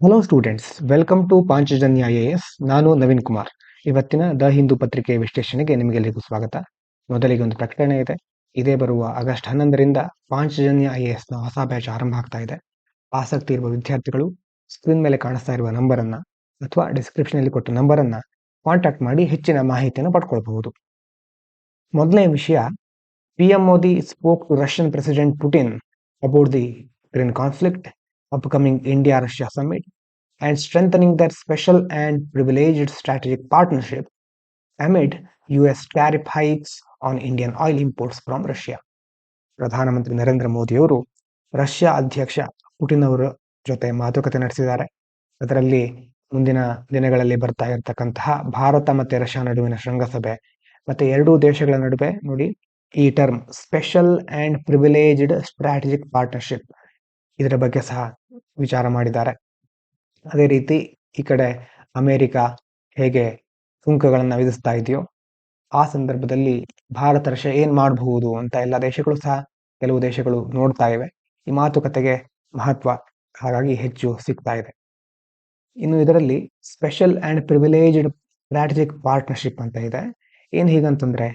Hello students, welcome to Panchajanya IAS. ನಾನು ನವೀನ್ ಕುಮಾರ್. ಇವತ್ತಿನ the Hindu ಪತ್ರಿಕೆ ವಿಶ್ಲೇಷಣೆಗೆ ನಿಮಗೆಲ್ಲರಿಗೂ ಸ್ವಾಗತ. ಮೊದಲಿಗೆ ಒಂದು ಪ್ರಕಟಣೆ ಇದೆ. ಇದೇ ಬರುವ ಆಗಸ್ಟ್ 11ರಿಂದ ಪಾಂಚಜನ್ಯ ಐಎಎಸ್ನ ಹೊಸ ಬ್ಯಾಚ್ ಆರಂಭ ಆಗ್ತಾ ಇದೆ. ಆಸಕ್ತಿ ಇರುವ ವಿದ್ಯಾರ್ಥಿಗಳು ಸ್ಕ್ರೀನ್ ಮೇಲೆ ಕಾಣಿಸ್ತಾ ಇರುವ ನಂಬರನ್ನು ಅಥವಾ ಡಿಸ್ಕ್ರಿಪ್ಷನಲ್ಲಿ ಕೊಟ್ಟ ನಂಬರನ್ನು ಕಾಂಟ್ಯಾಕ್ಟ್ ಮಾಡಿ ಹೆಚ್ಚಿನ ಮಾಹಿತಿಯನ್ನು ಪಡ್ಕೊಳ್ಬಹುದು. ಮೊದಲನೇ ವಿಷಯ, PM Modi spoke to Russian President Putin about the Ukraine conflict, upcoming India-Russia summit, and strengthening their special and privileged strategic partnership amid US tariff hikes on Indian oil imports from Russia. ಪ್ರಧಾನಮಂತ್ರಿ ನರೇಂದ್ರ ಮೋದಿಯವರು Russia ಅಧ್ಯಕ್ಷ Putin ಅವರ ಜೊತೆ ಮಾತುಕತೆ ನಡೆಸಿದ್ದಾರೆ. ಅದರಲ್ಲಿ ಮುಂದಿನ ದಿನಗಳಲ್ಲಿ ಬರ್ತಾ ಇರತಕ್ಕಂತಹ ಭಾರತ ಮತ್ತೆ ರಷ್ಯಾ ನಡುವಿನ ಶೃಂಗಸಭೆ ಮತ್ತೆ ಎರಡೂ ದೇಶಗಳ ನಡುವೆ ನೋಡಿ ಈ term special and privileged strategic partnership, ಇದರ ಬಗ್ಗೆ ಸಹ ವಿಚಾರ ಮಾಡಿದ್ದಾರೆ. ಅದೇ ರೀತಿ ಈ ಕಡೆ ಅಮೆರಿಕ ಹೇಗೆ ಸುಂಕಗಳನ್ನು ವಿಧಿಸ್ತಾ ಇದೆಯೋ ಆ ಸಂದರ್ಭದಲ್ಲಿ ಭಾರತ ರಷ್ಯಾ ಏನ್ ಮಾಡಬಹುದು ಅಂತ ಎಲ್ಲ ದೇಶಗಳು ಸಹ ಕೆಲವು ದೇಶಗಳು ನೋಡ್ತಾ ಇವೆ. ಈ ಮಾತುಕತೆಗೆ ಮಹತ್ವ ಹಾಗಾಗಿ ಹೆಚ್ಚು ಸಿಗ್ತಾ ಇದೆ. ಇನ್ನು ಇದರಲ್ಲಿ special and privileged strategic partnership ಅಂತ ಇದೆ. ಏನ್ ಹೀಗಂತಂದ್ರೆ,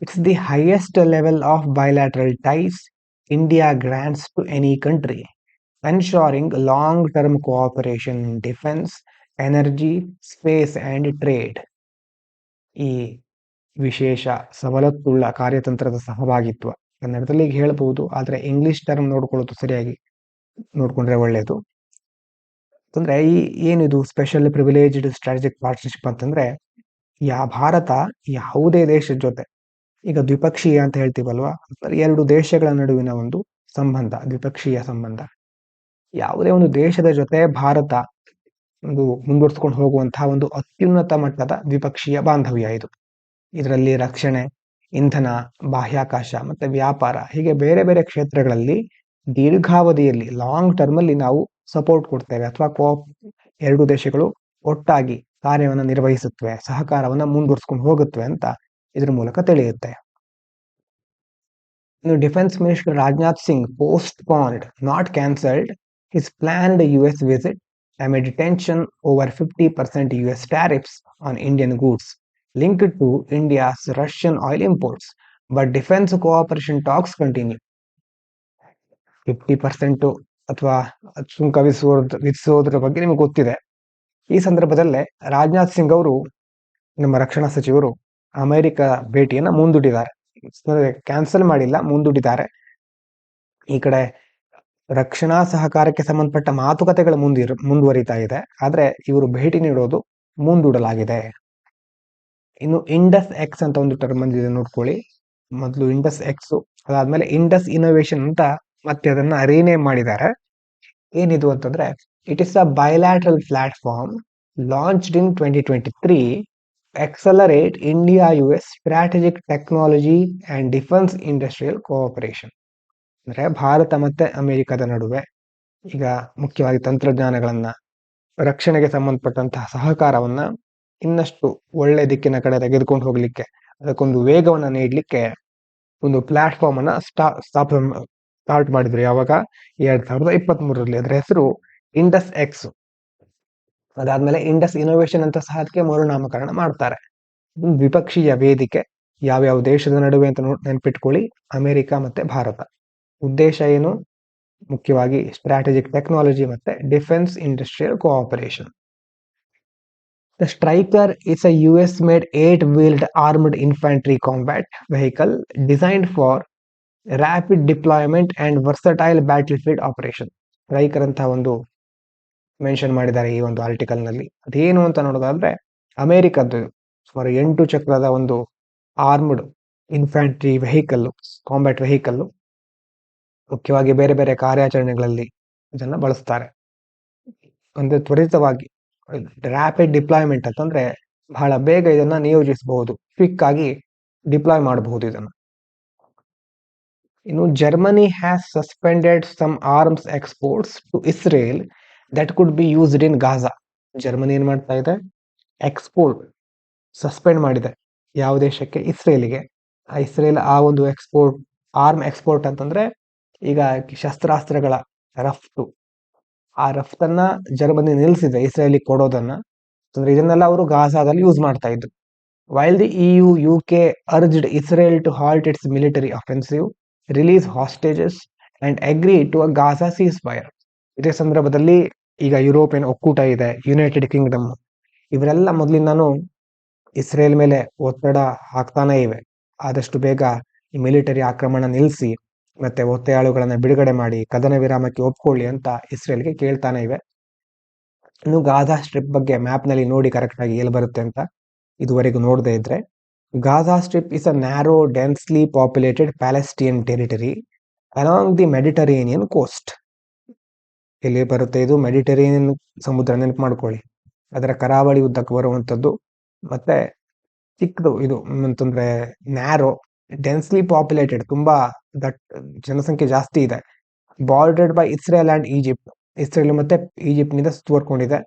it's the highest level of bilateral ties India grants to any country, ensuring long-term cooperation in defense, energy, space and trade. ಈ ವಿಶೇಷ ಸವಲತ್ತುಳ್ಳ ಕಾರ್ಯತಂತ್ರದ ಸಹಭಾಗಿತ್ವ ಕನ್ನಡದಲ್ಲಿ ಹೇಳಬಹುದು, ಆದರೆ ಇಂಗ್ಲಿಷ್ ಟರ್ಮ್ ನೋಡ್ಕೊಳ್ಳೋದು ಸರಿಯಾಗಿ ನೋಡ್ಕೊಂಡ್ರೆ ಒಳ್ಳೆಯದು. ಅಂತಂದ್ರೆ ಏನಿದು ಸ್ಪೆಷಲ್ ಪ್ರಿವಿಲೇಜ್ಡ್ ಸ್ಟ್ರಾಟಜಿಕ್ ಪಾರ್ಟ್ನರ್ಶಿಪ್ ಅಂತಂದ್ರೆ, ಭಾರತ ಯಾವುದೇ ದೇಶದ ಜೊತೆ, ಈಗ ದ್ವಿಪಕ್ಷೀಯ ಅಂತ ಹೇಳ್ತೀವಲ್ವಾ, ಎರಡು ದೇಶಗಳ ನಡುವಿನ ಒಂದು ಸಂಬಂಧ, ದ್ವಿಪಕ್ಷೀಯ ಸಂಬಂಧ. ಯಾವುದೇ ಒಂದು ದೇಶದ ಜೊತೆ ಭಾರತ ಒಂದು ಮುಂದುವರಿಸಿಕೊಂಡು ಹೋಗುವಂತಹ ಒಂದು ಅತ್ಯುನ್ನತ ಮಟ್ಟದ ದ್ವಿಪಕ್ಷೀಯ ಬಾಂಧವ್ಯ ಇದು. ಇದರಲ್ಲಿ ರಕ್ಷಣೆ, ಇಂಧನ, ಬಾಹ್ಯಾಕಾಶ ಮತ್ತೆ ವ್ಯಾಪಾರ ಹೀಗೆ ಬೇರೆ ಬೇರೆ ಕ್ಷೇತ್ರಗಳಲ್ಲಿ ದೀರ್ಘಾವಧಿಯಲ್ಲಿ ಲಾಂಗ್ ಟರ್ಮ್ ಅಲ್ಲಿ ನಾವು ಸಪೋರ್ಟ್ ಕೊಡ್ತೇವೆ ಅಥವಾ ಎರಡು ದೇಶಗಳು ಒಟ್ಟಾಗಿ ಕಾರ್ಯವನ್ನು ನಿರ್ವಹಿಸುತ್ತವೆ, ಸಹಕಾರವನ್ನ ಮುಂದುವರಿಸಿಕೊಂಡು ಹೋಗುತ್ತವೆ ಅಂತ ಇದ್ರ ಮೂಲಕ ತಿಳಿಯುತ್ತೆ. ಇನ್ನು defence minister Rajnath Singh postponed, not cancelled, his planned US visit amid tension over 50% US tariffs on Indian goods linked to India's Russian oil imports, but defense cooperation talks continue. 50% ಅಥವಾ ಸುಂಕ ವಿಧಿಸೋದ್ರ ಬಗ್ಗೆ ನಿಮಗೆ ಗೊತ್ತಿದೆ. ಈ ಸಂದರ್ಭದಲ್ಲೇ ರಾಜನಾಥ್ ಸಿಂಗ್ ಅವರು, ನಮ್ಮ ರಕ್ಷಣಾ ಸಚಿವರು, ಅಮೆರಿಕ ಭೇಟಿಯನ್ನ ಮುಂದೂಡಿದ್ದಾರೆ. ಕ್ಯಾನ್ಸಲ್ ಮಾಡಿಲ್ಲ, ಮುಂದೂಡಿದ್ದಾರೆ. ಈ ಕಡೆ ರಕ್ಷಣಾ ಸಹಕಾರಕ್ಕೆ ಸಂಬಂಧಪಟ್ಟ ಮಾತುಕತೆಗಳು ಮುಂದುವರಿತಾ ಇದೆ, ಆದ್ರೆ ಇವರು ಭೇಟಿ ನೀಡೋದು ಮುಂದೂಡಲಾಗಿದೆ. ಇನ್ನು ಇಂಡಸ್ ಎಕ್ಸ್ ಅಂತ ಒಂದು ಟರ್ಮ್ ಬಂದಿದೆ, ನೋಡ್ಕೊಳ್ಳಿ. ಮೊದಲು ಇಂಡಸ್ ಎಕ್ಸ್, ಅದಾದ್ಮೇಲೆ ಇಂಡಸ್ ಇನೋವೇಷನ್ ಅಂತ ಮತ್ತೆ ಅದನ್ನ ರೀನೇಮ್ ಮಾಡಿದ್ದಾರೆ. ಏನಿದು ಅಂತಂದ್ರೆ, it is a bilateral platform launched in 2023 accelerate India-US strategic technology and defense industrial cooperation. ಅಂದ್ರೆ ಭಾರತ ಮತ್ತೆ ಅಮೆರಿಕದ ನಡುವೆ ಈಗ ಮುಖ್ಯವಾಗಿ ತಂತ್ರಜ್ಞಾನಗಳನ್ನ, ರಕ್ಷಣೆಗೆ ಸಂಬಂಧಪಟ್ಟಂತಹ ಸಹಕಾರವನ್ನ ಇನ್ನಷ್ಟು ಒಳ್ಳೆ ದಿಕ್ಕಿನ ಕಡೆ ತೆಗೆದುಕೊಂಡು ಹೋಗ್ಲಿಕ್ಕೆ, ಅದಕ್ಕೊಂದು ವೇಗವನ್ನ ನೀಡಲಿಕ್ಕೆ ಒಂದು ಪ್ಲಾಟ್ಫಾರ್ಮ್ ಅನ್ನ ಸ್ಟಾರ್ಟ್ ಮಾಡಿದ್ರು. ಯಾವಾಗ? 2023ರಲ್ಲಿ. ಅದರ ಹೆಸರು ಇಂಡಸ್ ಎಕ್ಸ್. ಅದಾದ್ಮೇಲೆ ಇಂಡಸ್ ಇನೋವೇಷನ್ ಅಂತ ಸಹ ಅದಕ್ಕೆ ಮರುನಾಮಕರಣ ಮಾಡ್ತಾರೆ. ದ್ವಿಪಕ್ಷೀಯ ವೇದಿಕೆ, ಯಾವ್ಯಾವ ದೇಶದ ನಡುವೆ ಅಂತ ನೆನ್ಪಿಟ್ಕೊಳ್ಳಿ, ಅಮೆರಿಕ ಮತ್ತೆ ಭಾರತ. ಉದ್ದೇಶ ಏನು? ಮುಖ್ಯವಾಗಿ ಸ್ಟ್ರಾಟಜಿಕ್ ಟೆಕ್ನಾಲಜಿ ಮತ್ತೆ defence industrial cooperation. The striker is a US made 8-wheeled armed infantry combat vehicle designed for rapid deployment and versatile battlefield operation. Striker ಅಂತ ಒಂದು ಮೆನ್ಷನ್ ಮಾಡಿದ್ದಾರೆ ಈ ಒಂದು ಆರ್ಟಿಕಲ್ ನಲ್ಲಿ. ಅದೇನು ಅಂತ ನೋಡೋದಾದ್ರೆ, ಅಮೆರಿಕದ್ದು ಸುಮಾರು 8 ಚಕ್ರದ ಒಂದು armed infantry vehicle, combat vehicle, ಮುಖ್ಯವಾಗಿ ಬೇರೆ ಬೇರೆ ಕಾರ್ಯಾಚರಣೆಗಳಲ್ಲಿ ಇದನ್ನ ಬಳಸ್ತಾರೆ. ಒಂದು ತ್ವರಿತವಾಗಿ ರ್ಯಾಪಿಡ್ ಡಿಪ್ಲಾಯ್ಮೆಂಟ್ ಅಂತಂದ್ರೆ ಬಹಳ ಬೇಗ ಇದನ್ನ ನಿಯೋಜಿಸಬಹುದು, ಕ್ವಿಕ್ ಆಗಿ ಡಿಪ್ಲಾಯ್ ಮಾಡಬಹುದು ಇದನ್ನು. ಇನ್ನು Germany has suspended some arms exports to Israel that could be used in Gaza. Germany ಏನ್ ಮಾಡ್ತಾ ಇದೆ? ಎಕ್ಸ್ಪೋರ್ಟ್ ಸಸ್ಪೆಂಡ್ ಮಾಡಿದೆ. ಯಾವ ದೇಶಕ್ಕೆ? ಇಸ್ರೇಲಿಗೆ. ಇಸ್ರೇಲ್ ಆ ಒಂದು ಆರ್ಮ್ ಎಕ್ಸ್ಪೋರ್ಟ್ ಅಂತಂದ್ರೆ ಈಗ ಶಸ್ತ್ರಾಸ್ತ್ರಗಳ ರಫ್ತು, ಆ ರಫ್ತನ್ನ ಜರ್ಮನಿ ನಿಲ್ಲಿಸಿದೆ ಇಸ್ರೇಲಿಗೆ ಕೊಡೋದನ್ನ. ಅಂದ್ರೆ ಇದನ್ನೆಲ್ಲ ಅವರು ಗಾಜಾದಲ್ಲಿ ಯೂಸ್ ಮಾಡ್ತಾ ಇದ್ರು. While the EU, UK urged Israel to halt its military offensive, release hostages, and agree to a Gaza ceasefire. ಇದೇ ಸಂದರ್ಭದಲ್ಲಿ ಈಗ ಯುರೋಪಿಯನ್ ಒಕ್ಕೂಟ ಇದೆ, ಯುನೈಟೆಡ್ ಕಿಂಗ್ಡಮ್, ಇವರೆಲ್ಲ ಮೊದಲಿಂದಾನು ಇಸ್ರೇಲ್ ಮೇಲೆ ಒತ್ತಡ ಹಾಕ್ತಾನೆ ಇವೆ. ಆದಷ್ಟು ಬೇಗ ಈ ಮಿಲಿಟರಿ ಆಕ್ರಮಣ ನಿಲ್ಲಿಸಿ ಮತ್ತೆ ಒತ್ತೆಯಾಳುಗಳನ್ನ ಬಿಡುಗಡೆ ಮಾಡಿ ಕದನ ವಿರಾಮಕ್ಕೆ ಒಪ್ಕೊಳ್ಳಿ ಅಂತ ಇಸ್ರೇಲ್ಗೆ ಕೇಳ್ತಾನೆ ಇವೆ. ಇನ್ನು ಗಾಜಾ ಸ್ಟ್ರಿಪ್ ಬಗ್ಗೆ ಮ್ಯಾಪ್ ನಲ್ಲಿ ನೋಡಿ ಕರೆಕ್ಟ್ ಆಗಿ ಎಲ್ಲಿ ಬರುತ್ತೆ ಅಂತ ಇದುವರೆಗೂ ನೋಡದೇ ಇದ್ರೆ, Gaza strip is a narrow densely populated Palestinian territory along the Mediterranean coast. ಇಲ್ಲಿ ಬರುತ್ತೆ ಇದು ಮೆಡಿಟರೇನಿಯನ್ ಸಮುದ್ರ, ನೆನಪು ಮಾಡ್ಕೊಳ್ಳಿ. ಅದರ ಕರಾವಳಿ ಉದ್ದಕ್ಕೆ ಬರುವಂತದ್ದು. ಮತ್ತೆ ಚಿಕ್ಕದು ಇದು ಅಂತಂದ್ರೆ ನ್ಯಾರೋ, ಡೆನ್ಸ್ಲಿ ಪಾಪ್ಯುಲೇಟೆಡ್, ತುಂಬಾ ಜನಸಂಖ್ಯೆ ಜಾಸ್ತಿ ಇದೆ. Bordered by Israel and Egypt, Israel ಮತ್ತೆ ಈಜಿಪ್ಟ್ ನಿಂದ ಸುತ್ತುವರ್ಕೊಂಡಿದೆ.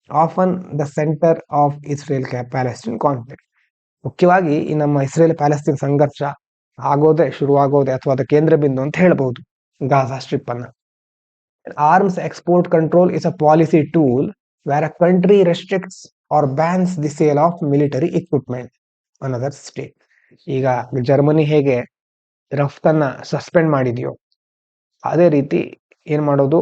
Often the centre of Israel Palestine conflict. ಮುಖ್ಯವಾಗಿ ಈ ನಮ್ಮ ಇಸ್ರೇಲ್ ಪ್ಯಾಲೆಸ್ತೀನ್ ಸಂಘರ್ಷ ಶುರುವಾಗೋದೆ ಅಥವಾ ಅದ ಕೇಂದ್ರ ಬಿಂದು ಅಂತ ಹೇಳ್ಬಹುದು ಗಾಜಾ ಸ್ಟ್ರಿಪ್ ಅನ್ನ. Arms export control is a policy tool where a country restricts or bans the sale of military equipment another state. ಈಗ ಜರ್ಮನಿ ಹೇಗೆ ರಫ್ತನ್ನ ಸಸ್ಪೆಂಡ್ ಮಾಡಿದೆಯೋ ಅದೇ ರೀತಿ ಏನ್ ಮಾಡೋದು,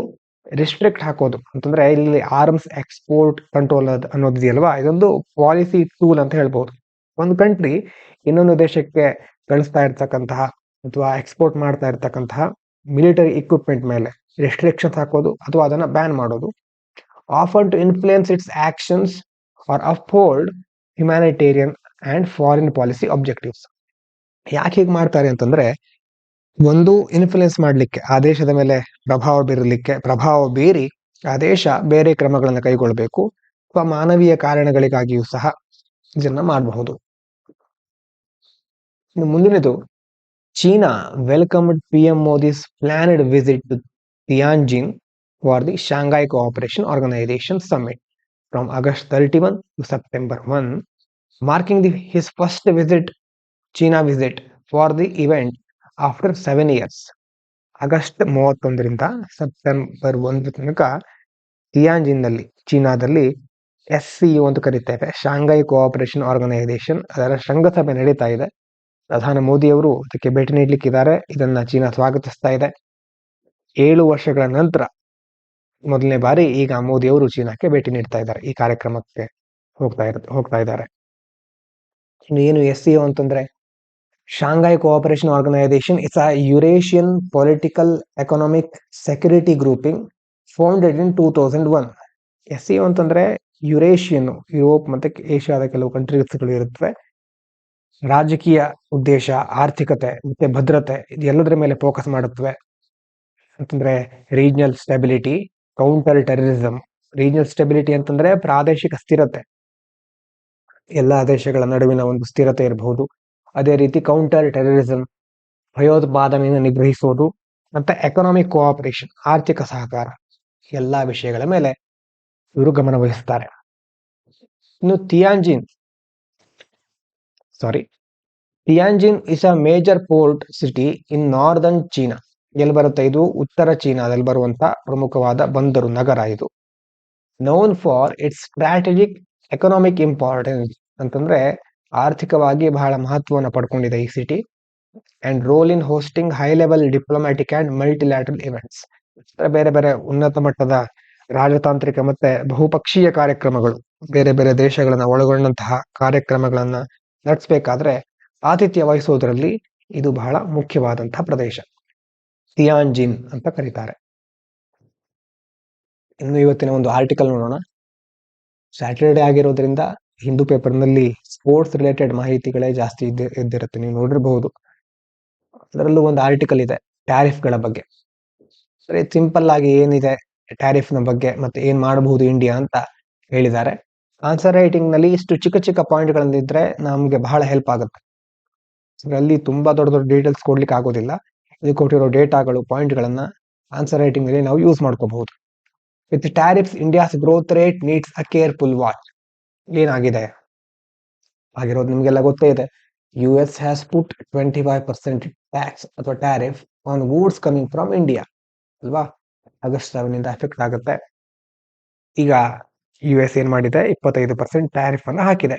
ರಿಸ್ಟ್ರಿಕ್ಟ್ ಹಾಕೋದು. ಅಂತಂದ್ರೆ ಇಲ್ಲಿ ಆರ್ಮ್ಸ್ ಎಕ್ಸ್ಪೋರ್ಟ್ ಕಂಟ್ರೋಲ್ ಅನ್ನೋದಿದೆಯಲ್ವಾ, ಇದೊಂದು ಪಾಲಿಸಿ ಟೂಲ್ ಅಂತ ಹೇಳ್ಬಹುದು. ಒಂದು ಕಂಟ್ರಿ ಇನ್ನೊಂದು ದೇಶಕ್ಕೆ ಕಳಿಸ್ತಾ ಇರ್ತಕ್ಕಂತಹ ಅಥವಾ ಎಕ್ಸ್ಪೋರ್ಟ್ ಮಾಡ್ತಾ ಇರ್ತಕ್ಕಂತಹ ಮಿಲಿಟರಿ ಇಕ್ವಿಪ್ಮೆಂಟ್ ಮೇಲೆ ರೆಸ್ಟ್ರಿಕ್ಷನ್ಸ್ ಹಾಕೋದು ಅಥವಾ ಅದನ್ನ ಬ್ಯಾನ್ ಮಾಡೋದು. Often to influence its actions or uphold humanitarian and foreign policy objectives. ಯಾಕೆ ಹೀಗೆ ಮಾಡ್ತಾರೆ ಅಂತಂದ್ರೆ, ಒಂದು ಇನ್ಫ್ಲುಯೆನ್ಸ್ ಮಾಡ್ಲಿಕ್ಕೆ, ಆ ದೇಶದ ಮೇಲೆ ಪ್ರಭಾವ ಬೀರಿ ಆ ದೇಶ ಬೇರೆ ಕ್ರಮಗಳನ್ನು ಕೈಗೊಳ್ಳಬೇಕು, ಅಥವಾ ಮಾನವೀಯ ಕಾರಣಗಳಿಗಾಗಿಯೂ ಸಹ ಇದನ್ನ ಮಾಡಬಹುದು. ಇನ್ನು ಮುಂದಿನದು, China welcomed PM Modi's planned visit to Tianjin for the Shanghai cooperation organisation summit from August 31 to September 1, marking his first China visit for the event after 7 years. August 31ರಿಂದ ಸೆಪ್ಟೆಂಬರ್ 1 ತನಕ ತಿಯಾನ್ಜಿನ್ ನಲ್ಲಿ, ಚೀನಾದಲ್ಲಿ SCO ಅಂತ ಕರೀತೇವೆ, ಶಾಂಘೈ ಕೋಆಪರೇಷನ್ ಆರ್ಗನೈಸೇಷನ್, ಅದರ ಶೃಂಗಸಭೆ ನಡೀತಾ ಇದೆ. ಪ್ರಧಾನಿ ಮೋದಿ ಅವರು ಅದಕ್ಕೆ ಭೇಟಿ ನೀಡಲಿಕ್ಕಿದ್ದಾರೆ. ಇದನ್ನ ಚೀನಾ ಸ್ವಾಗತಿಸ್ತಾ ಇದೆ. 7 ವರ್ಷಗಳ ನಂತರ ಮೊದಲನೇ ಬಾರಿ ಈಗ ಮೋದಿ ಅವರು ಚೀನಾಕ್ಕೆ ಭೇಟಿ ನೀಡ್ತಾ ಇದ್ದಾರೆ, ಈ ಕಾರ್ಯಕ್ರಮಕ್ಕೆ ಹೋಗ್ತಾ ಇದ್ದಾರೆ. ಇನ್ನು ಏನು SCO ಅಂತಂದ್ರೆ, Shanghai cooperation Organisation is a Eurasian political economic security grouping founded in 2001. SCO ಅಂತಂದ್ರೆ ಯುರೇಷಿಯನ್, ಯುರೋಪ್ ಮತ್ತೆ ಏಷ್ಯಾದ ಕೆಲವು ಕಂಟ್ರೀಸ್ಗಳು ಇರುತ್ತವೆ. ರಾಜಕೀಯ ಉದ್ದೇಶ, ಆರ್ಥಿಕತೆ ಮತ್ತೆ ಭದ್ರತೆ ಇದೆಲ್ಲದರ ಮೇಲೆ ಫೋಕಸ್ ಮಾಡುತ್ತವೆ. ಅಂತಂದ್ರೆ regional stability, counter terrorism. Regional stability ಅಂತಂದ್ರೆ ಪ್ರಾದೇಶಿಕ ಸ್ಥಿರತೆ, ಎಲ್ಲಾ ದೇಶಗಳ ನಡುವಿನ ಒಂದು ಸ್ಥಿರತೆ ಇರಬಹುದು. ಅದೇ ರೀತಿ ಕೌಂಟರ್ ಟೆರರಿಸಂ, ಭಯೋತ್ಪಾದನೆಯನ್ನು ನಿಗ್ರಹಿಸೋದು. ಮತ್ತೆ ಎಕನಾಮಿಕ್ ಕೋಆಪರೇಷನ್, ಆರ್ಥಿಕ ಸಹಕಾರ, ಎಲ್ಲಾ ವಿಷಯಗಳ ಮೇಲೆ ಇವರು ಗಮನ ವಹಿಸ್ತಾರೆ. ಇನ್ನು Tianjin is a major port city in northern China. ಎಲ್ಲಿ ಬರುತ್ತೆ ಇದು? ಉತ್ತರ ಚೀನಾದಲ್ಲಿ ಬರುವಂತ ಪ್ರಮುಖವಾದ ಬಂದರು ನಗರ ಇದು. Known for its strategic economic importance, ಅಂತಂದ್ರೆ ಆರ್ಥಿಕವಾಗಿ ಬಹಳ ಮಹತ್ವವನ್ನು ಪಡ್ಕೊಂಡಿದೆ ಈ city. And role in hosting high level diplomatic and multilateral events. ಬೇರೆ ಬೇರೆ ಉನ್ನತ ಮಟ್ಟದ ರಾಜತಾಂತ್ರಿಕ ಮತ್ತೆ ಬಹುಪಕ್ಷೀಯ ಕಾರ್ಯಕ್ರಮಗಳು, ಬೇರೆ ಬೇರೆ ದೇಶಗಳನ್ನ ಒಳಗೊಂಡಂತಹ ಕಾರ್ಯಕ್ರಮಗಳನ್ನ ನಡೆಸಬೇಕಾದ್ರೆ ಆತಿಥ್ಯ ವಹಿಸೋದ್ರಲ್ಲಿ ಇದು ಬಹಳ ಮುಖ್ಯವಾದಂತಹ ಪ್ರದೇಶ, ತಿಯಾನ್ಜಿನ್ ಅಂತ ಕರೀತಾರೆ. ಇನ್ನು ಇವತ್ತಿನ ಒಂದು ಆರ್ಟಿಕಲ್ ನೋಡೋಣ. ಸ್ಯಾಟರ್ಡೇ ಆಗಿರೋದ್ರಿಂದ ಹಿಂದೂ ಪೇಪರ್ನಲ್ಲಿ ಸ್ಪೋರ್ಟ್ಸ್ ರಿಲೇಟೆಡ್ ಮಾಹಿತಿಗಳೇ ಜಾಸ್ತಿ ಇದ್ದಿರುತ್ತೆ, ನೀವು ನೋಡಿರಬಹುದು. ಅದರಲ್ಲೂ ಒಂದು ಆರ್ಟಿಕಲ್ ಇದೆ ಟ್ಯಾರಿಫ್ಗಳ ಬಗ್ಗೆ. ಸರಿ, ಸಿಂಪಲ್ ಆಗಿ ಏನಿದೆ ಟ್ಯಾರಿಫ್ ನ ಬಗ್ಗೆ ಮತ್ತೆ ಏನ್ ಮಾಡಬಹುದು ಇಂಡಿಯಾ ಅಂತ ಹೇಳಿದ್ದಾರೆ. ಆನ್ಸರ್ ರೈಟಿಂಗ್ ನಲ್ಲಿ ಇಷ್ಟು ಚಿಕ್ಕ ಚಿಕ್ಕ ಪಾಯಿಂಟ್ ಗಳಿದ್ರೆ ನಮ್ಗೆ ಬಹಳ ಹೆಲ್ಪ್ ಆಗುತ್ತೆ. ಅಲ್ಲಿ ತುಂಬಾ ದೊಡ್ಡ ದೊಡ್ಡ ಡೀಟೇಲ್ಸ್ ಕೊಡ್ಲಿಕ್ಕೆ ಆಗೋದಿಲ್ಲ. ಇದು ಕೊಟ್ಟಿರೋ ಡೇಟಾಗಳು, ಪಾಯಿಂಟ್ ಗಳನ್ನ ಆನ್ಸರ್ ರೈಟಿಂಗ್ ನಲ್ಲಿ ನಾವು ಯೂಸ್ ಮಾಡ್ಕೋಬಹುದು. With tariffs India's growth rate needs a careful watch. ಏನಾಗಿದೆ ಆಗಿರೋದು ನಿಮ್ಗೆಲ್ಲ ಗೊತ್ತೇ ಇದೆ. US ಹ್ಯಾಸ್ ಪುಟ್ 25% ಟ್ಯಾಕ್ಸ್ ಅಥವಾ tariff on goods coming from India ಅಲ್ವಾ. ಆಗಸ್ಟ್ 7 ಎಫೆಕ್ಟ್ ಆಗುತ್ತೆ. ಈಗ US ಏನ್ ಮಾಡಿದೆ, 25% ಟ್ಯಾರಿಫ್ ಅನ್ನು ಹಾಕಿದೆ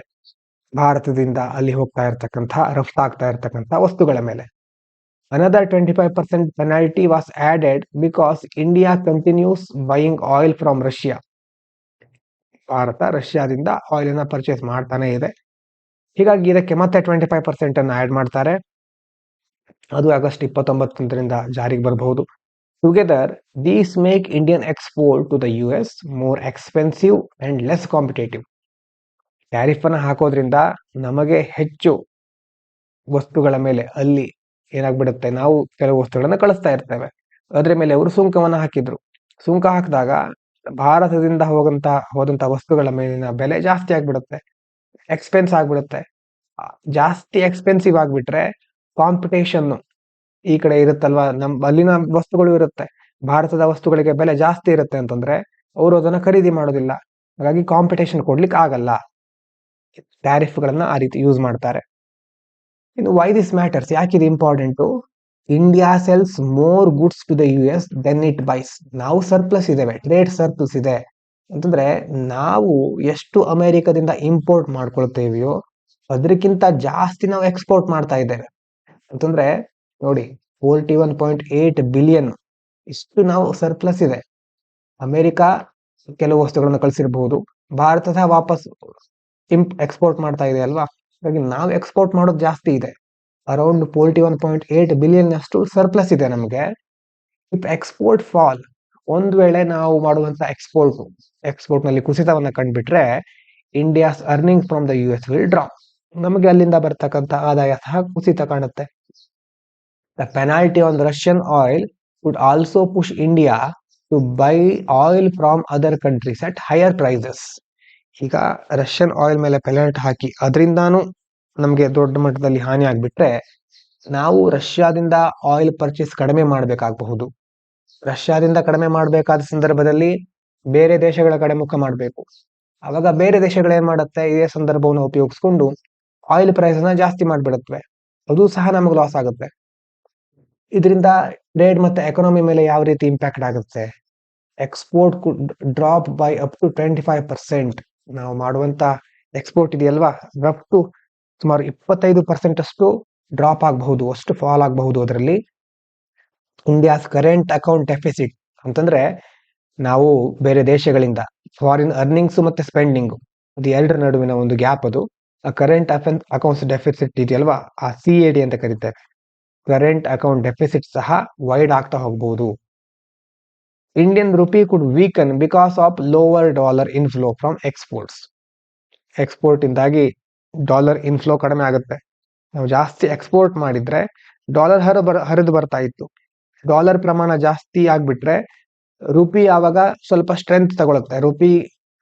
ಭಾರತದಿಂದ ಅಲ್ಲಿ ಹೋಗ್ತಾ ಇರ್ತಕ್ಕಂಥ ರಫ್ತಾಗ್ತಾ ಇರ್ತಕ್ಕಂಥ ವಸ್ತುಗಳ ಮೇಲೆ. Another 25% penalty was added because India continues buying oil from Russia. Bharat ರಷ್ಯಾದಿಂದ ಆಯಿಲ್ ಅನ್ನ ಪರ್ಚೇಸ್ ಮಾಡ್ತಾನೆ ಇದೆ. ಹೀಗಾಗಿ ಇದಕ್ಕೆ ಮತ್ತೆ 25% ಅನ್ನು ಆಡ್ ಮಾಡ್ತಾರೆ. ಅದು ಆಗಸ್ಟ್ 29ರಿಂದ ಜಾರಿಗೆ ಬರಬಹುದು. Together these make Indian export to the US more expensive and less competitive. Tariff ಅನ್ನು ಹಾಕೋದ್ರಿಂದ ನಮಗೆ ಹೆಚ್ಚು ವಸ್ತುಗಳ ಮೇಲೆ ಅಲ್ಲಿ ಏನಾಗ್ಬಿಡುತ್ತೆ, ನಾವು ಕೆಲವು ವಸ್ತುಗಳನ್ನ ಕಳಿಸ್ತಾ ಇರ್ತೇವೆ, ಅದ್ರ ಮೇಲೆ ಅವರು ಸುಂಕವನ್ನ ಹಾಕಿದ್ರು. ಸುಂಕ ಹಾಕಿದಾಗ ಭಾರತದಿಂದ ಹೋದಂತ ವಸ್ತುಗಳ ಮೇಲಿನ ಬೆಲೆ ಜಾಸ್ತಿ ಆಗ್ಬಿಡುತ್ತೆ, ಎಕ್ಸ್ಪೆನ್ಸ್ ಆಗ್ಬಿಡುತ್ತೆ. ಜಾಸ್ತಿ ಎಕ್ಸ್ಪೆನ್ಸಿವ್ ಆಗ್ಬಿಟ್ರೆ ಕಾಂಪಿಟೇಷನ್ ಈ ಕಡೆ ಇರುತ್ತಲ್ವಾ, ಅಲ್ಲಿನ ವಸ್ತುಗಳು ಇರುತ್ತೆ, ಭಾರತದ ವಸ್ತುಗಳಿಗೆ ಬೆಲೆ ಜಾಸ್ತಿ ಇರುತ್ತೆ ಅಂತಂದ್ರೆ ಅವರು ಅದನ್ನ ಖರೀದಿ ಮಾಡೋದಿಲ್ಲ. ಹಾಗಾಗಿ ಕಾಂಪಿಟೇಷನ್ ಕೊಡ್ಲಿಕ್ಕೆ ಆಗಲ್ಲ. ಟ್ಯಾರಿಫ್ಗಳನ್ನ ಆ ರೀತಿ ಯೂಸ್ ಮಾಡ್ತಾರೆ. ಇನ್ನು ವೈ ದಿಸ್ ಮ್ಯಾಟರ್ಸ್, ಯಾಕೆ ಇದು important? India sells more goods to the US than it buys. ನಾವು ಸರ್ಪ್ಲಸ್ ಇದ್ದೇವೆ, ಟ್ರೇಡ್ ಸರ್ಪ್ಲಸ್ ಇದೆ ಅಂತಂದ್ರೆ ನಾವು ಎಷ್ಟು ಅಮೆರಿಕದಿಂದ ಇಂಪೋರ್ಟ್ ಮಾಡ್ಕೊಳ್ತೇವೆಯೋ ಅದಕ್ಕಿಂತ ಜಾಸ್ತಿ ನಾವು ಎಕ್ಸ್ಪೋರ್ಟ್ ಮಾಡ್ತಾ ಇದ್ದೇವೆ. ಅಂತಂದ್ರೆ ನೋಡಿ, 41.8 ಬಿಲಿಯನ್ ಇಷ್ಟು ನಾವು ಸರ್ಪ್ಲಸ್ ಇದೆ. ಅಮೆರಿಕ ಕೆಲವು ವಸ್ತುಗಳನ್ನು ಕಳಿಸಿರಬಹುದು, ಭಾರತ ವಾಪಸ್ ಎಕ್ಸ್ಪೋರ್ಟ್ ಮಾಡ್ತಾ ಇದೆ ಅಲ್ವಾ. ಹಾಗಾಗಿ ನಾವು ಎಕ್ಸ್ಪೋರ್ಟ್ ಮಾಡೋದು ಜಾಸ್ತಿ ಇದೆ. ಅರೌಂಡ್ 41.8 ಬಿಲಿಯನ್ ಅಷ್ಟು ಸರ್ಪ್ಲಸ್ ಇದೆ ನಮಗೆ. ಇಫ್ ಎಕ್ಸ್ಪೋರ್ಟ್ ಫಾಲ್, ಒಂದ್ ವೇಳೆ ನಾವು ಮಾಡುವಂತ ಎಕ್ಸ್ಪೋರ್ಟ್ ನಲ್ಲಿ ಕುಸಿತವನ್ನ ಕಂಡುಬಿಟ್ರೆ India's earning from the US will drop. ನಮಗೆ ಅಲ್ಲಿಂದ ಬರ್ತಕ್ಕಂಥ ಆದಾಯ ಸಹ ಕುಸಿತ ಕಾಣುತ್ತೆ. The penalty on Russian oil would also push India to buy oil from other countries at higher prices. ಈಗ ರಷ್ಯನ್ ಆಯಿಲ್ ಮೇಲೆ ಪೆನಾಲ್ಟಿ ಹಾಕಿ ಅದರಿಂದಾನು ನಮಗೆ ದೊಡ್ಡ ಮಟ್ಟದಲ್ಲಿ ಹಾನಿ ಆಗ್ಬಿಟ್ರೆ ನಾವು ರಷ್ಯಾದಿಂದ ಆಯಿಲ್ ಪರ್ಚೇಸ್ ಕಡಿಮೆ ಮಾಡಬೇಕಾಗಬಹುದು. ರಷ್ಯಾದಿಂದ ಕಡಿಮೆ ಮಾಡಬೇಕಾದ ಸಂದರ್ಭದಲ್ಲಿ ಬೇರೆ ದೇಶಗಳ ಕಡೆ ಮುಖ ಮಾಡಬೇಕು. ಅವಾಗ ಬೇರೆ ದೇಶಗಳು ಏನ್ ಮಾಡುತ್ತೆ, ಇದೇ ಸಂದರ್ಭವನ್ನು ಉಪಯೋಗಿಸ್ಕೊಂಡು ಆಯಿಲ್ ಪ್ರೈಸ್ ನ ಜಾಸ್ತಿ ಮಾಡ್ಬಿಡುತ್ತವೆ. ಅದು ಸಹ ನಮಗೆ ಲಾಸ್ ಆಗುತ್ತೆ. ಇದರಿಂದ ಟ್ರೇಡ್ ಮತ್ತೆ ಎಕಾನಮಿ ಮೇಲೆ ಯಾವ ರೀತಿ ಇಂಪ್ಯಾಕ್ಟ್ ಆಗುತ್ತೆ? Export could drop by up to 25%. ನಾವು ಮಾಡುವಂತ ಎಕ್ಸ್ಪೋರ್ಟ್ ಇದೆಯಲ್ವಾ, ಅಪ್ ಟು ಸುಮಾರು 25% ಅಷ್ಟು ಡ್ರಾಪ್ ಆಗಬಹುದು, ಅಷ್ಟು ಫಾಲ್ ಆಗಬಹುದು. ಅದರಲ್ಲಿ ಇಂಡಿಯಾಸ್ ಕರೆಂಟ್ ಅಕೌಂಟ್ ಡೆಫಿಸಿಟ್ ಅಂತಂದ್ರೆ ನಾವು ಬೇರೆ ದೇಶಗಳಿಂದ ಫಾರಿನ್ ಅರ್ನಿಂಗ್ಸ್ ಮತ್ತೆ ಸ್ಪೆಂಡಿಂಗ್ ಅದು ಎರಡರ ನಡುವಿನ ಒಂದು ಗ್ಯಾಪ್, ಅದು ಕರೆಂಟ್ ಅಕೌಂಟ್ಸ್ ಡೆಫಿಸಿಟ್ ಇದೆಯಲ್ವಾ, ಆ CAD ಅಂತ ಕರೀತಾರೆ. ಕರೆಂಟ್ ಅಕೌಂಟ್ ಡೆಫಿಸಿಟ್ ಸಹ ವೈಡ್ ಆಗ್ತಾ ಹೋಗಬಹುದು. Indian rupee could weaken because of lower dollar inflow from exports. Export ಇಂದಾಗಿ ಡಾಲರ್ ಇನ್ಫ್ಲೋ ಕಡಿಮೆ ಆಗುತ್ತೆ. ನಾವು ಜಾಸ್ತಿ ಎಕ್ಸ್ಪೋರ್ಟ್ ಮಾಡಿದ್ರೆ ಡಾಲರ್ ಹರಿದು ಬರ್ತಾ ಇತ್ತು. ಡಾಲರ್ ಪ್ರಮಾಣ ಜಾಸ್ತಿ ಆಗ್ಬಿಟ್ರೆ ರುಪಿ ಆವಾಗ ಸ್ವಲ್ಪ ಸ್ಟ್ರೆಂತ್ ತಗೊಳುತ್ತೆ, ರುಪಿ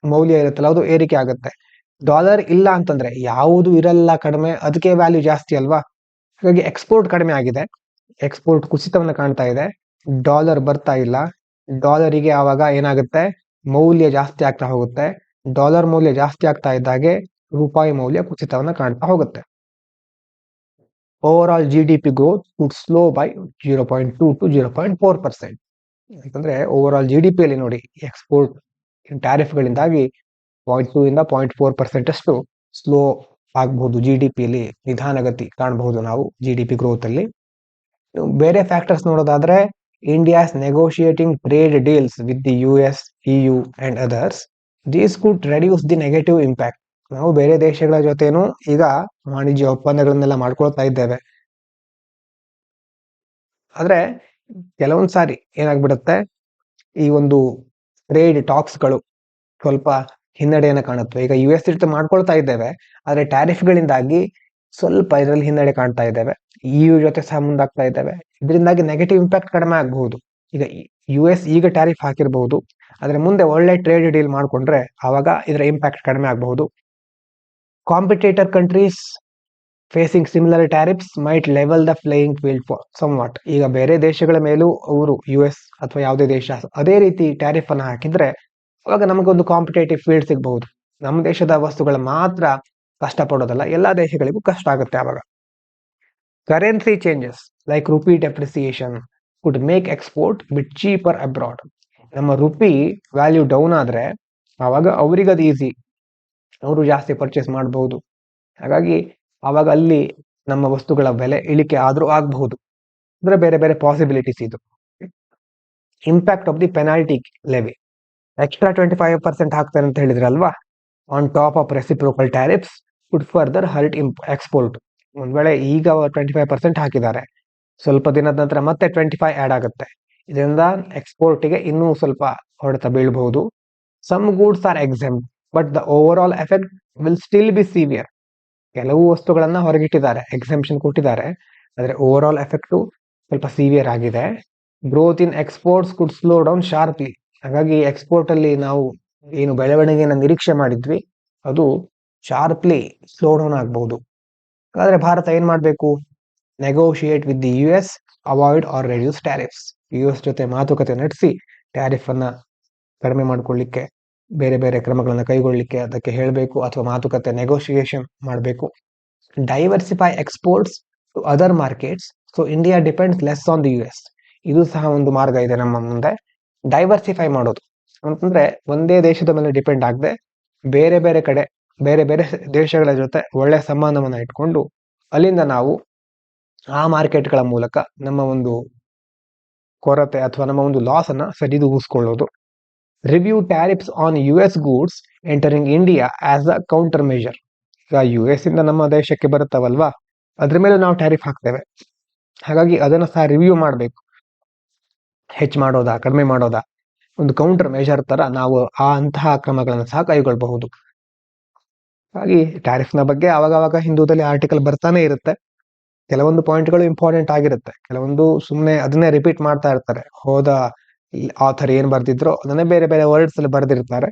ಮೌಲ್ಯ ಇರುತ್ತಲ್ಲ ಅದು ಏರಿಕೆ ಆಗುತ್ತೆ. ಡಾಲರ್ ಇಲ್ಲ ಅಂತಂದ್ರೆ ಯಾವುದು ಇರಲ್ಲ, ಕಡಿಮೆ, ಅದಕ್ಕೆ ವ್ಯಾಲ್ಯೂ ಜಾಸ್ತಿ ಅಲ್ವಾ. ಹಾಗಾಗಿ ಎಕ್ಸ್ಪೋರ್ಟ್ ಕಡಿಮೆ ಆಗಿದೆ, ಎಕ್ಸ್ಪೋರ್ಟ್ ಕುಸಿತವನ್ನ ಕಾಣ್ತಾ ಇದೆ, ಡಾಲರ್ ಬರ್ತಾ ಇಲ್ಲ. ಡಾಲರಿಗೆ ಆವಾಗ ಏನಾಗುತ್ತೆ, ಮೌಲ್ಯ ಜಾಸ್ತಿ ಆಗ್ತಾ ಹೋಗುತ್ತೆ. ಡಾಲರ್ ಮೌಲ್ಯ ಜಾಸ್ತಿ ಆಗ್ತಾ ಇದ್ದಾಗೆ ರೂಪಾಯಿ ಮೌಲ್ಯ ಕುಸಿತವನ್ನ ಕಾಣ್ತಾ ಹೋಗುತ್ತೆ. Overall GDP growth would slow by 0.2 to 0.4%. ಅಂತಂದ್ರೆ ಓವರ್ ಆಲ್ GDP ಅಲ್ಲಿ ನೋಡಿ, ಎಕ್ಸ್ಪೋರ್ಟ್ ಟ್ಯಾರಿಫ್ಗಳಿಂದಾಗಿ 0.2 ಇಂದ 0.4% ಅಷ್ಟು ಸ್ಲೋ ಆಗಬಹುದು. GDP ಅಲ್ಲಿ ನಿಧಾನಗತಿ ಕಾಣಬಹುದು ನಾವು GDP ಗ್ರೋತ್ ಅಲ್ಲಿ. ಬೇರೆ ಫ್ಯಾಕ್ಟರ್ಸ್ ನೋಡೋದಾದ್ರೆ India's negotiating trade deals with the US, EU and others. These could reduce the negative impact. ನಾವು ಬೇರೆ ದೇಶಗಳ ಜೊತೆನೂ ಈಗ ವಾಣಿಜ್ಯ ಒಪ್ಪಂದಗಳನ್ನೆಲ್ಲ ಮಾಡ್ಕೊಳ್ತಾ ಇದ್ದೇವೆ. ಆದ್ರೆ ಕೆಲವೊಂದ್ ಸಾರಿ ಏನಾಗ್ಬಿಡುತ್ತೆ, ಈ ಒಂದು ಟ್ರೇಡ್ ಟಾಕ್ಸ್ಗಳು ಸ್ವಲ್ಪ ಹಿನ್ನಡೆಯನ್ನ ಕಾಣುತ್ತವೆ. ಈಗ US ಜೊತೆ ಮಾಡ್ಕೊಳ್ತಾ ಇದ್ದೇವೆ, ಆದ್ರೆ ಟ್ಯಾರಿಫ್ಗಳಿಂದಾಗಿ ಸ್ವಲ್ಪ ಇದರಲ್ಲಿ ಹಿನ್ನಡೆ ಕಾಣ್ತಾ ಇದ್ದೇವೆ. EU ಜೊತೆ ಸಹ ಮುಂದಾಗ್ತಾ ಇದ್ದೇವೆ. ಇದರಿಂದಾಗಿ ನೆಗೆಟಿವ್ ಇಂಪ್ಯಾಕ್ಟ್ ಕಡಿಮೆ ಆಗಬಹುದು. ಈಗ US ಈಗ ಟ್ಯಾರಿಫ್ ಹಾಕಿರಬಹುದು, ಆದ್ರೆ ಮುಂದೆ ಒಳ್ಳೆ ಟ್ರೇಡ್ ಡೀಲ್ ಮಾಡ್ಕೊಂಡ್ರೆ ಆವಾಗ ಇದರ ಇಂಪ್ಯಾಕ್ಟ್ ಕಡಿಮೆ ಆಗಬಹುದು. Competitor countries facing similar tariffs might level the playing field for somewhat. ಈಗ ಬೇರೆ ದೇಶಗಳ ಮೇಲೂ ಅವರು US ಅಥವಾ ಯಾವುದೇ ದೇಶ ಅದೇ ರೀತಿ ಟ್ಯಾರಿಫ್ ಅನ್ನ ಹಾಕಿದ್ರೆ ಅವಾಗ ನಮಗೊಂದು ಕಾಂಪಿಟೇಟಿವ್ ಫೀಲ್ಡ್ ಸಿಗಬಹುದು. ನಮ್ಮ ದೇಶದ ವಸ್ತುಗಳು ಮಾತ್ರ ಕಷ್ಟ ಪಡೋದಲ್ಲ, ಎಲ್ಲಾ ದೇಶಗಳಿಗೂ ಕಷ್ಟ ಆಗುತ್ತೆ ಆವಾಗ. Currency changes like rupee depreciation ಕುಡ್ ಮೇಕ್ ಎಕ್ಸ್ಪೋರ್ಟ್ ಬಿಟ್ ಚೀಪರ್ ಅಬ್ರಾಡ್. ನಮ್ಮ ರುಪಿ ವ್ಯಾಲ್ಯೂ ಡೌನ್ ಆದ್ರೆ ಆವಾಗ ಅವರಿಗೆ ಅದು ಈಸಿ, ಅವರು ಜಾಸ್ತಿ ಪರ್ಚೇಸ್ ಮಾಡಬಹುದು. ಹಾಗಾಗಿ ಆವಾಗ ಅಲ್ಲಿ ನಮ್ಮ ವಸ್ತುಗಳ ಬೆಲೆ ಇಳಿಕೆ ಆದ್ರೂ ಆಗಬಹುದು. ಅಂದ್ರೆ ಬೇರೆ ಬೇರೆ ಪಾಸಿಬಿಲಿಟೀಸ್ ಇದು. Impact of the penalty levy, extra 25% ಹಾಕ್ತಾರೆ ಅಂತ ಹೇಳಿದ್ರಲ್ವಾ, on top of reciprocal tariffs would further hurt export. ಒಂದ್ ವೇಳೆ ಈಗ 25% ಹಾಕಿದ್ದಾರೆ, ಸ್ವಲ್ಪ ದಿನದ ನಂತರ ಮತ್ತೆ 25 ಆಡ್ ಆಗುತ್ತೆ, ಇದರಿಂದ ಎಕ್ಸ್ಪೋರ್ಟಿಗೆ ಇನ್ನೂ ಸ್ವಲ್ಪ ಹೊಡೆತ ಬೀಳಬಹುದು. Some goods are exempt but the overall effect will still be severe. ಕೆಲವು ವಸ್ತುಗಳನ್ನ ಹೊರಗಿಟ್ಟಿದ್ದಾರೆ, ಎಕ್ಸೆಂಪ್ಷನ್ ಕೊಟ್ಟಿದ್ದಾರೆ, ಆದ್ರೆ ಓವರ್ ಆಲ್ ಎಫೆಕ್ಟ್ ಸ್ವಲ್ಪ ಸಿವಿಯರ್ ಆಗಿದೆ. Growth in exports could slow down sharply. ಹಾಗಾಗಿ ಎಕ್ಸ್ಪೋರ್ಟ್ ಅಲ್ಲಿ ನಾವು ಏನು ಬೆಳವಣಿಗೆಯನ್ನು ನಿರೀಕ್ಷೆ ಮಾಡಿದ್ವಿ ಅದು ಶಾರ್ಪ್ಲಿ ಸ್ಲೋ ಡೌನ್ ಆಗಬಹುದು. ಹಾಗಾದ್ರೆ ಭಾರತ ಏನ್ ಮಾಡಬೇಕು? Negotiate with the US, avoid or reduce tariffs. US ಜೊತೆ ಮಾತುಕತೆ ನಡೆಸಿ ಟ್ಯಾರಿಫ್ ಅನ್ನ ಕಡಿಮೆ ಮಾಡ್ಕೊಳ್ಳಿಕ್ಕೆ ಬೇರೆ ಬೇರೆ ಕ್ರಮಗಳನ್ನು ಕೈಗೊಳ್ಳಿಕ್ಕೆ ಅದಕ್ಕೆ ಹೇಳಬೇಕು, ಅಥವಾ ಮಾತುಕತೆ ನೆಗೋಷಿಯೇಷನ್ ಮಾಡಬೇಕು. Diversify exports to other markets so India depends less on the US. ಇದು ಸಹ ಒಂದು ಮಾರ್ಗ ಇದೆ ನಮ್ಮ ಮುಂದೆ. ಡೈವರ್ಸಿಫೈ ಮಾಡೋದು ಅಂತಂದ್ರೆ ಒಂದೇ ದೇಶದ ಮೇಲೆ ಡಿಪೆಂಡ್ ಆಗದೆ ಬೇರೆ ಬೇರೆ ಕಡೆ ಬೇರೆ ಬೇರೆ ದೇಶಗಳ ಜೊತೆ ಒಳ್ಳೆ ಸಂಬಂಧವನ್ನ ಇಟ್ಕೊಂಡು ಅಲ್ಲಿಂದ ನಾವು ಆ ಮಾರ್ಕೆಟ್ಗಳ ಮೂಲಕ ನಮ್ಮ ಒಂದು ಕೊರತೆ ಅಥವಾ ನಮ್ಮ ಒಂದು ಲಾಸ್ ಅನ್ನ ಸರಿದೂಗಿಸ್ಕೊಳ್ಳೋದು. Review tariffs on US goods entering India as a counter measure. ಈಗ US ಇಂದ ನಮ್ಮ ದೇಶಕ್ಕೆ ಬರುತ್ತವಲ್ವಾ, ಅದ್ರ ಮೇಲೆ ನಾವು ಟ್ಯಾರಿಫ್ ಹಾಕ್ತೇವೆ, ಹಾಗಾಗಿ ಅದನ್ನ ಸಹ ರಿವ್ಯೂ ಮಾಡಬೇಕು. ಹೆಚ್ಚು ಮಾಡೋದಾ ಕಡಿಮೆ ಮಾಡೋದಾ, ಒಂದು ಕೌಂಟರ್ ಮೆಜರ್ ತರ ನಾವು ಅಂತಹ ಕ್ರಮಗಳನ್ನು ಸಹ ಕೈಗೊಳ್ಳಬಹುದು. ಹಾಗಾಗಿ ಟ್ಯಾರಿಫ್ನ ಬಗ್ಗೆ ಅವಾಗವಾಗ ಹಿಂದೂದಲ್ಲಿ ಆರ್ಟಿಕಲ್ ಬರ್ತಾನೆ ಇರುತ್ತೆ. ಕೆಲವೊಂದು ಪಾಯಿಂಟ್ಗಳು ಇಂಪಾರ್ಟೆಂಟ್ ಆಗಿರುತ್ತೆ, ಕೆಲವೊಂದು ಸುಮ್ಮನೆ ಅದನ್ನೇ ರಿಪೀಟ್ ಮಾಡ್ತಾ ಇರ್ತಾರೆ. ಹೋದ ಆಥರ್ ಏನ್ ಬರ್ದಿದ್ರೋ ಅದನ್ನೇ ಬೇರೆ ಬೇರೆ ವರ್ಡ್ಸ್ ಅಲ್ಲಿ ಬರ್ದಿರ್ತಾರೆ.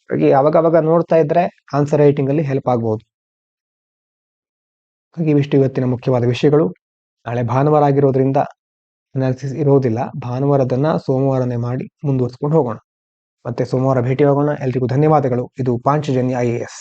ಹಾಗಾಗಿ ಅವಾಗವಾಗ ನೋಡ್ತಾ ಇದ್ರೆ ಆನ್ಸರ್ ರೈಟಿಂಗ್ ಅಲ್ಲಿ ಹೆಲ್ಪ್ ಆಗಬಹುದು. ಹಾಗೆ ಇವಿಷ್ಟು ಇವತ್ತಿನ ಮುಖ್ಯವಾದ ವಿಷಯಗಳು. ನಾಳೆ ಭಾನುವಾರ ಆಗಿರೋದ್ರಿಂದ ಅನಾಲಿಸಿಸ್ ಇರೋದಿಲ್ಲ, ಭಾನುವಾರದನ್ನ ಸೋಮವಾರನೇ ಮಾಡಿ ಮುಂದುವರ್ಸ್ಕೊಂಡು ಹೋಗೋಣ. ಮತ್ತೆ ಸೋಮವಾರ ಭೇಟಿ ಹೋಗೋಣ. ಎಲ್ರಿಗೂ ಧನ್ಯವಾದಗಳು. ಇದು ಪಾಂಚಜನ್ಯ IAS.